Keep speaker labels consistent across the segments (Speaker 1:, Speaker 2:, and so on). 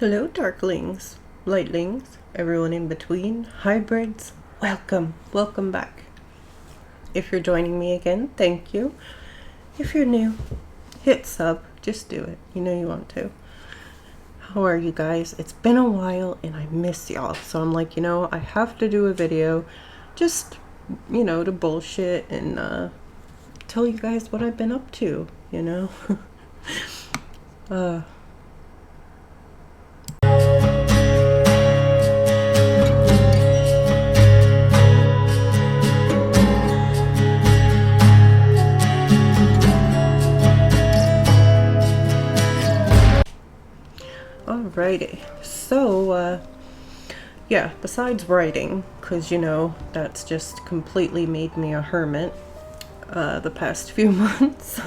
Speaker 1: Hello, Darklings, Lightlings, everyone in between, hybrids, welcome back. If you're joining me again, thank you. If you're new, hit sub, just do it, you know you want to. How are you guys? It's been a while and I miss y'all, so I'm like, I have to do a video, just, to bullshit and tell you guys what I've been up to, Alrighty, so, yeah, besides writing, because, that's just completely made me a hermit, the past few months.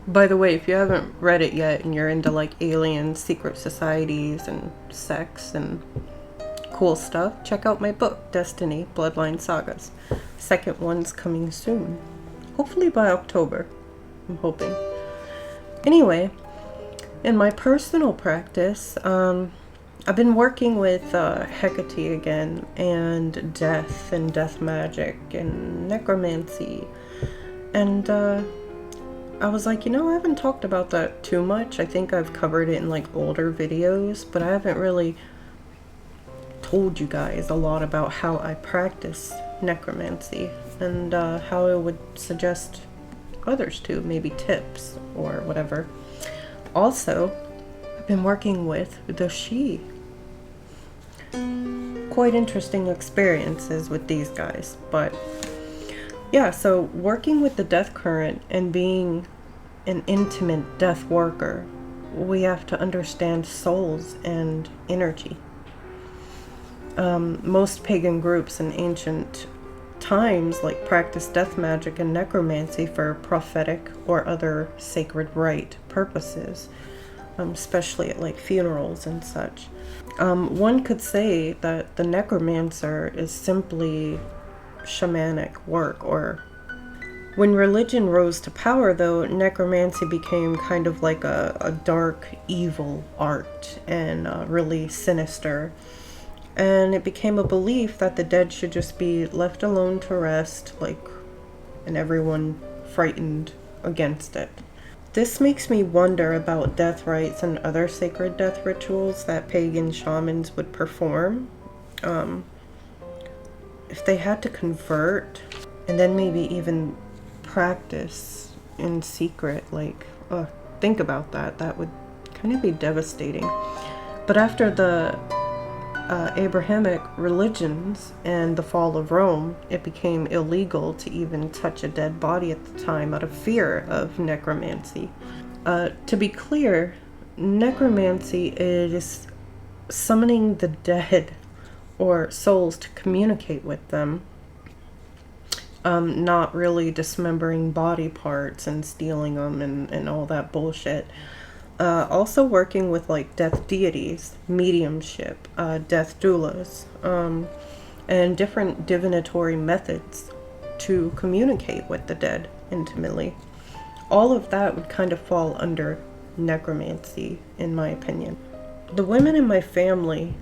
Speaker 1: By the way, if you haven't read it yet and you're into, like, alien secret societies and sex and cool stuff, check out my book, Destiny, Bloodline Sagas. Second one's coming soon. Hopefully by October, I'm hoping. Anyway, in my personal practice, I've been working with Hecate again, and death and death magic and necromancy, and I was like, I haven't talked about that too much. I think I've covered it in like older videos, but I haven't really told you guys a lot about how I practice necromancy and how I would suggest others to, maybe tips or whatever. Also, I've been working with the Sidhe. Quite interesting experiences with these guys, but yeah, so working with the death current and being an intimate death worker, we have to understand souls and energy. Most pagan groups in ancient times practice death magic and necromancy for prophetic or other sacred rite purposes, especially at funerals and such. One could say that the necromancer is simply shamanic work, or when religion rose to power, though, necromancy became kind of like a dark, evil art and really sinister. And it became a belief that the dead should just be left alone to rest, and everyone frightened against it. This makes me wonder about death rites and other sacred death rituals that pagan shamans would perform. If they had to convert and then maybe even practice in secret, think about that. That would kind of be devastating. But after the Abrahamic religions and the fall of Rome, it became illegal to even touch a dead body at the time out of fear of necromancy. To be clear, necromancy is summoning the dead or souls to communicate with them, not really dismembering body parts and stealing them and all that bullshit. Also working with death deities, mediumship, death doulas, and different divinatory methods to communicate with the dead intimately. All of that would kind of fall under necromancy, in my opinion. The women in my family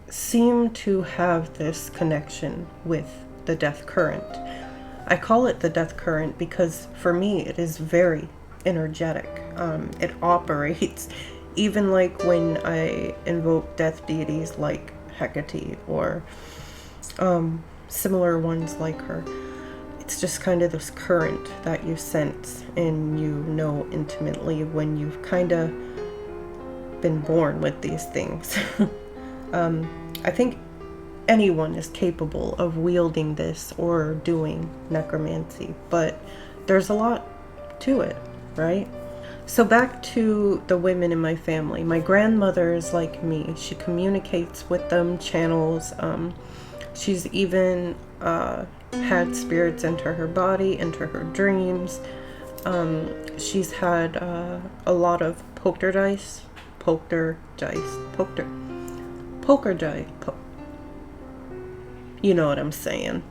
Speaker 1: seem to have this connection with the death current. I call it the death current because for me it is very energetic. It operates even when I invoke death deities like Hecate or similar ones like her. It's just kind of this current that you sense and you know intimately when you've kind of been born with these things. I think anyone is capable of wielding this or doing necromancy, but there's a lot to it, right? So back to the women in my family. My grandmother is like me. She communicates with them, channels. She's even had spirits enter her body, enter her dreams. She's had a lot of poker dice, you know what I'm saying,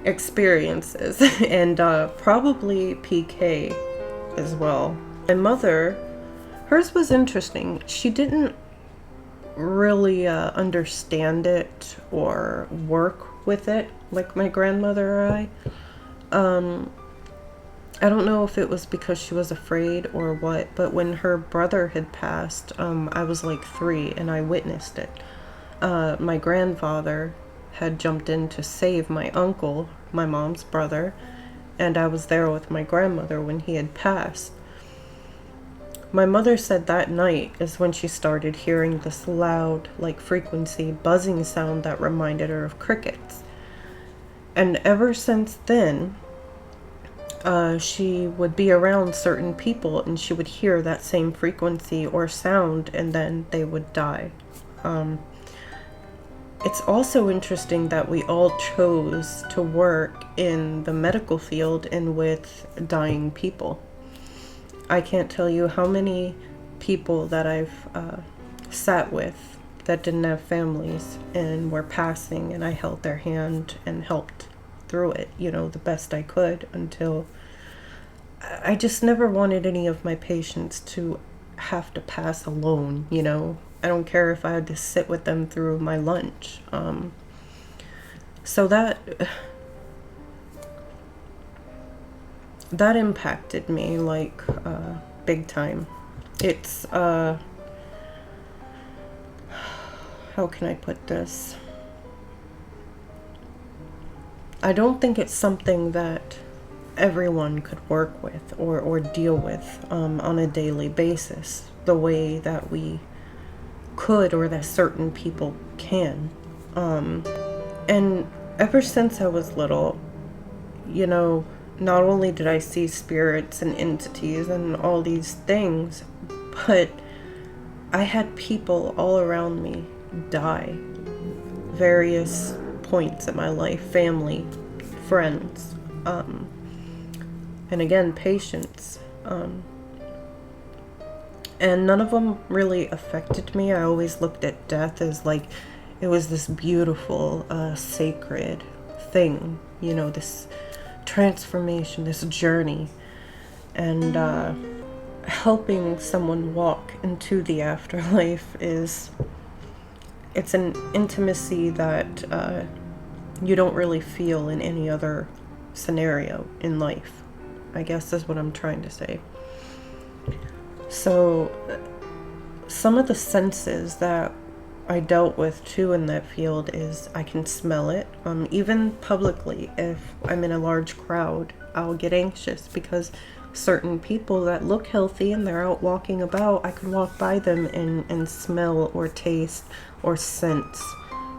Speaker 1: experiences, and probably PK as well. My mother Hers was interesting. She didn't really understand it or work with it like my grandmother or I. I don't know if it was because she was afraid or what, but when her brother had passed, I was like 3 and I witnessed it. My grandfather had jumped in to save my uncle, my mom's brother, and I was there with my grandmother when he had passed. My mother said that night is when she started hearing this loud, like frequency, buzzing sound that reminded her of crickets. And ever since then, she would be around certain people and she would hear that same frequency or sound and then they would die. It's also interesting that we all chose to work in the medical field and with dying people. I can't tell you how many people that I've sat with that didn't have families and were passing, and I held their hand and helped through it, you know, the best I could, until I just never wanted any of my patients to have to pass alone, you know. I don't care if I had to sit with them through my lunch. So that impacted me, like, big time. It's, how can I put this? I don't think it's something that everyone could work with or deal with on a daily basis the way that we could, or that certain people can. And ever since I was little, you know, not only did I see spirits and entities and all these things, but I had people all around me die. Various points in my life, family, friends, and again, patients. And none of them really affected me. I always looked at death as like it was this beautiful, sacred thing, you know, this transformation, this journey, and helping someone walk into the afterlife it's an intimacy that you don't really feel in any other scenario in life, I guess is what I'm trying to say. So some of the senses that I dealt with too in that field is I can smell it. Even publicly, if I'm in a large crowd, I'll get anxious because certain people that look healthy and they're out walking about, I can walk by them and smell or taste or sense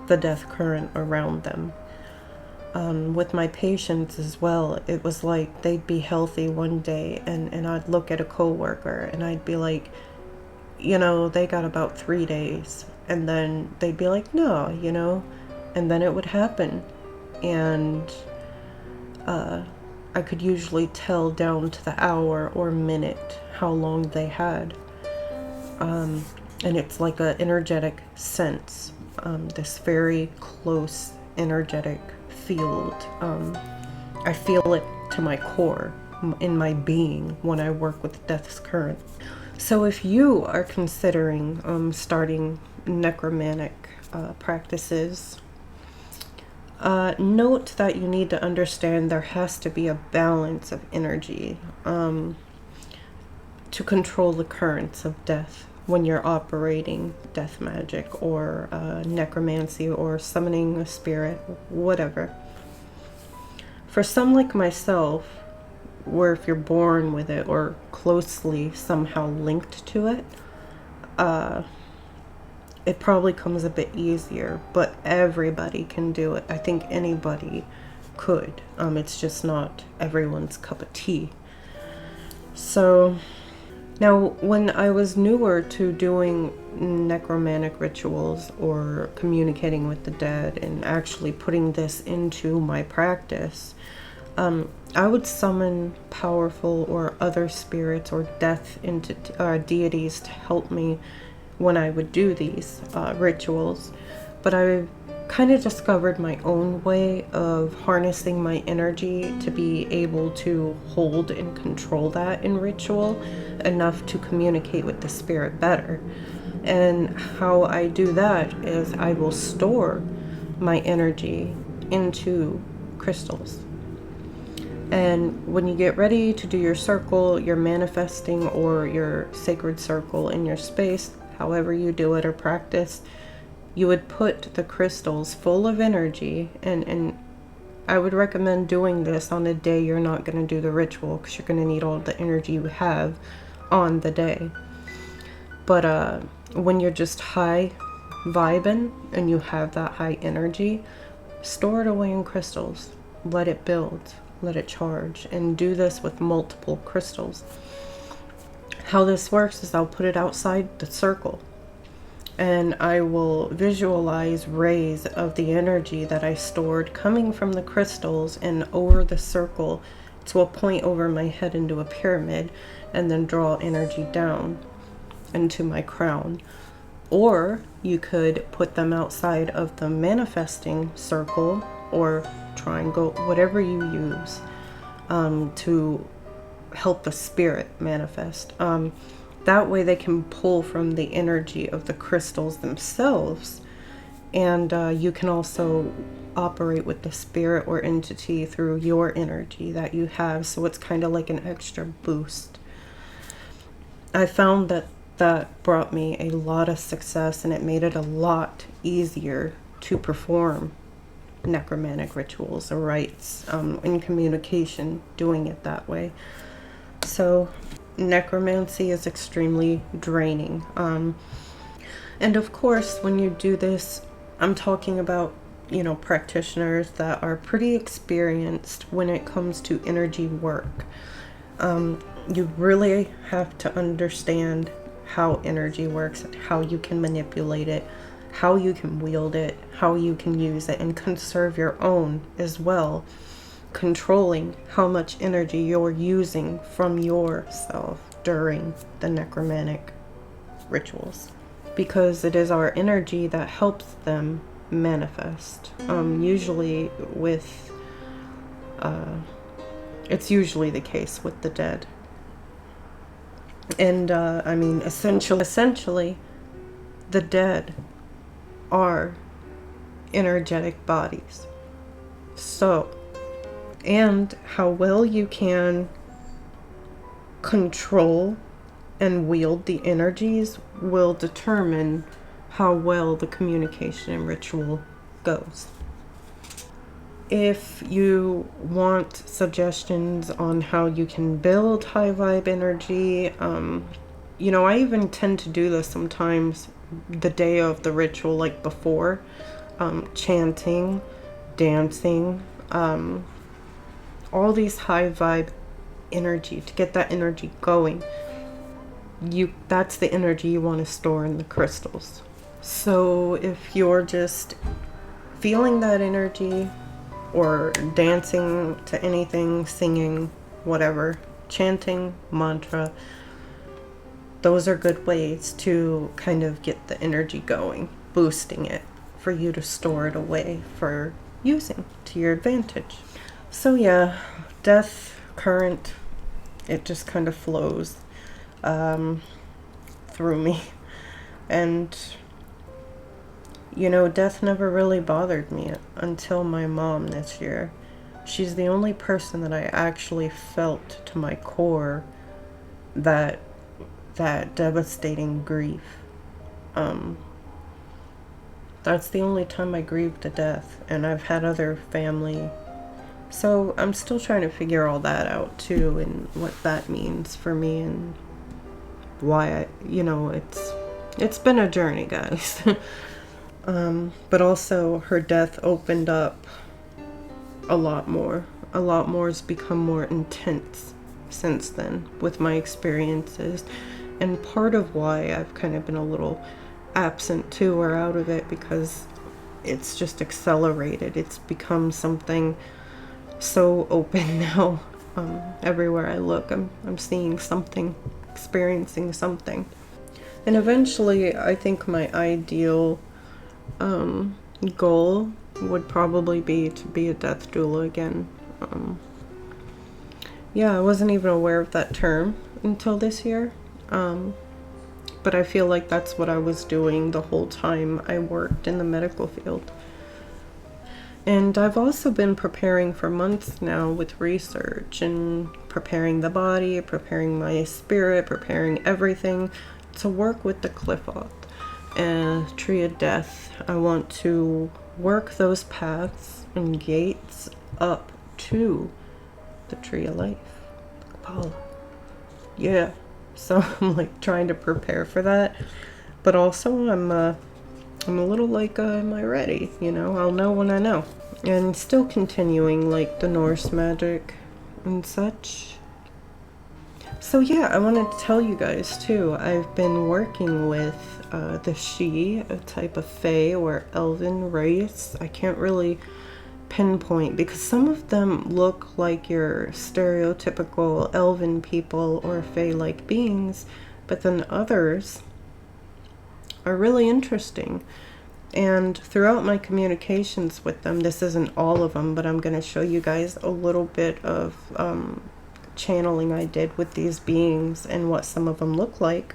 Speaker 1: the death current around them. With my patients as well, it was like they'd be healthy one day and I'd look at a coworker and I'd be like, you know, they got about 3 days. And then they'd be like, no, you know, and then it would happen. And I could usually tell down to the hour or minute how long they had. And it's like an energetic sense, this very close energetic field. I feel it to my core, in my being, when I work with death's current. So if you are considering starting necromantic practices, note that you need to understand there has to be a balance of energy to control the currents of death when you're operating death magic or necromancy or summoning a spirit, whatever. For some like myself, where if you're born with it or closely somehow linked to it, it probably comes a bit easier, but everybody can do it. I think anybody could. It's just not everyone's cup of tea. So now, when I was newer to doing necromantic rituals or communicating with the dead and actually putting this into my practice, I would summon powerful or other spirits or death deities to help me when I would do these rituals. But I kind of discovered my own way of harnessing my energy to be able to hold and control that in ritual enough to communicate with the spirit better. And how I do that is I will store my energy into crystals. And when you get ready to do your circle, your manifesting, or your sacred circle in your space, however you do it or practice, you would put the crystals full of energy, and I would recommend doing this on a day you're not going to do the ritual, because you're going to need all the energy you have on the day. But when you're just high vibing and you have that high energy, store it away in crystals. Let it build, let it charge, and do this with multiple crystals. How this works is I'll put it outside the circle, and I will visualize rays of the energy that I stored coming from the crystals and over the circle to a point over my head into a pyramid, and then draw energy down into my crown. Or you could put them outside of the manifesting circle or triangle, whatever you use to help the spirit manifest. That way they can pull from the energy of the crystals themselves, and you can also operate with the spirit or entity through your energy that you have, so it's kind of like an extra boost. I found that brought me a lot of success, and it made it a lot easier to perform necromantic rituals or rites in communication, doing it that way. So necromancy is extremely draining. And of course, when you do this, I'm talking about, practitioners that are pretty experienced when it comes to energy work. You really have to understand how energy works, how you can manipulate it, how you can wield it, how you can use it, and conserve your own as well, controlling how much energy you're using from yourself during the necromantic rituals, because it is our energy that helps them manifest. Usually with it's usually the case with the dead. And essentially the dead are energetic bodies. So, and how well you can control and wield the energies will determine how well the communication and ritual goes. If you want suggestions on how you can build high vibe energy, I even tend to do this sometimes the day of the ritual, like before, chanting, dancing, all these high vibe energy to get that energy going. That's the energy you want to store in the crystals. So if you're just feeling that energy, or dancing to anything, singing, whatever, chanting, mantra, those are good ways to kind of get the energy going, boosting it for you to store it away for using to your advantage. So yeah, death current, it just kind of flows through me. And death never really bothered me until my mom this year. She's the only person that I actually felt to my core that devastating grief. That's the only time I grieved a death, and I've had other family. So I'm still trying to figure all that out too, and what that means for me, and why it's been a journey, guys. But also her death opened up a lot more. A lot more has become more intense since then with my experiences. And part of why I've kind of been a little absent too, or out of it, because it's just accelerated. It's become something so open now. Everywhere I look, I'm seeing something, experiencing something. And eventually, I think my ideal goal would probably be to be a death doula again. Yeah, I wasn't even aware of that term until this year. But I feel like that's what I was doing the whole time I worked in the medical field. And I've also been preparing for months now with research and preparing the body, preparing my spirit, preparing everything to work with the Clifoth and Tree of Death. I want to work those paths and gates up to the Tree of Life, the Kabbalah. Yeah, so I'm like trying to prepare for that, but also I'm a little like, am I ready? You know, I'll know when I know. And still continuing like the Norse magic and such. So yeah, I wanted to tell you guys too, I've been working with the Sidhe, a type of Fae or elven race. I can't really pinpoint because some of them look like your stereotypical elven people or Fae-like beings, but then others are really interesting. And throughout my communications with them, this isn't all of them, but I'm going to show you guys a little bit of channeling I did with these beings and what some of them look like.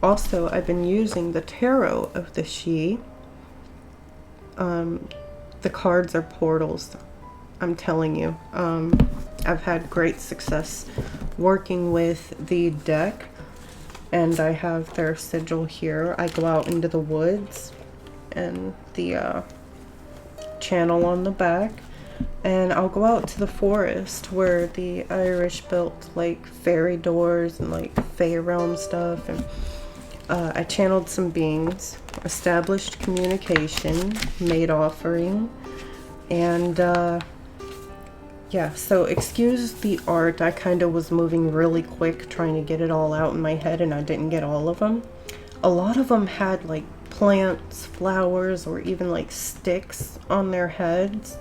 Speaker 1: Also, I've been using the tarot of the Sidhe. The cards are portals, I'm telling you. I've had great success working with the deck, and I have their sigil here. I go out into the woods and the channel on the back, and I'll go out to the forest where the Irish built like fairy doors and like Fae realm stuff, and I channeled some beings, established communication, made offering, and yeah, so excuse the art. I kind of was moving really quick trying to get it all out in my head, and I didn't get all of them. A lot of them had like plants, flowers, or even like sticks on their heads.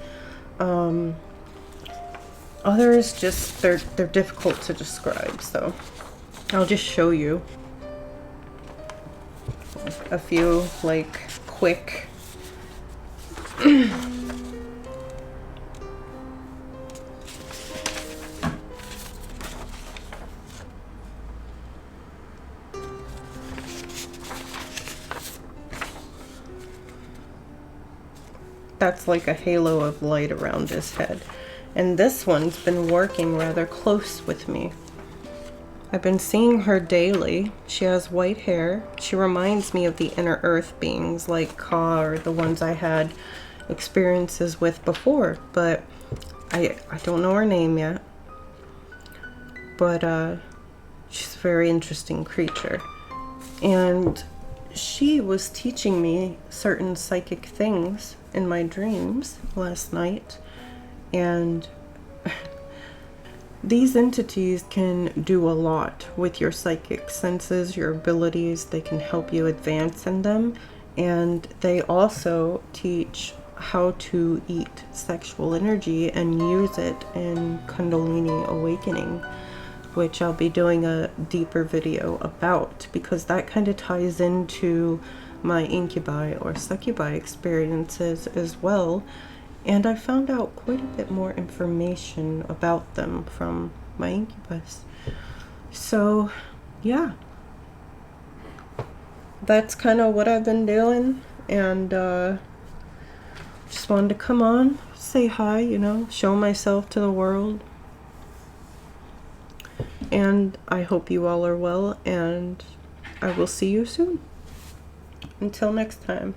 Speaker 1: Others just, they're difficult to describe, so I'll just show you a few like quick that's like a halo of light around his head. And this one's been working rather close with me. I've been seeing her daily. She has white hair. She reminds me of the inner earth beings like Ka or the ones I had experiences with before, but I don't know her name yet. But she's a very interesting creature. And she was teaching me certain psychic things in my dreams last night, and these entities can do a lot with your psychic senses, your abilities. They can help you advance in them, and they also teach how to eat sexual energy and use it in Kundalini awakening, which I'll be doing a deeper video about, because that kind of ties into my incubi or succubi experiences as well. And I found out quite a bit more information about them from my incubus. So yeah, that's kind of what I've been doing, and just wanted to come on, say hi, you know, show myself to the world. And I hope you all are well, and I will see you soon. Until next time.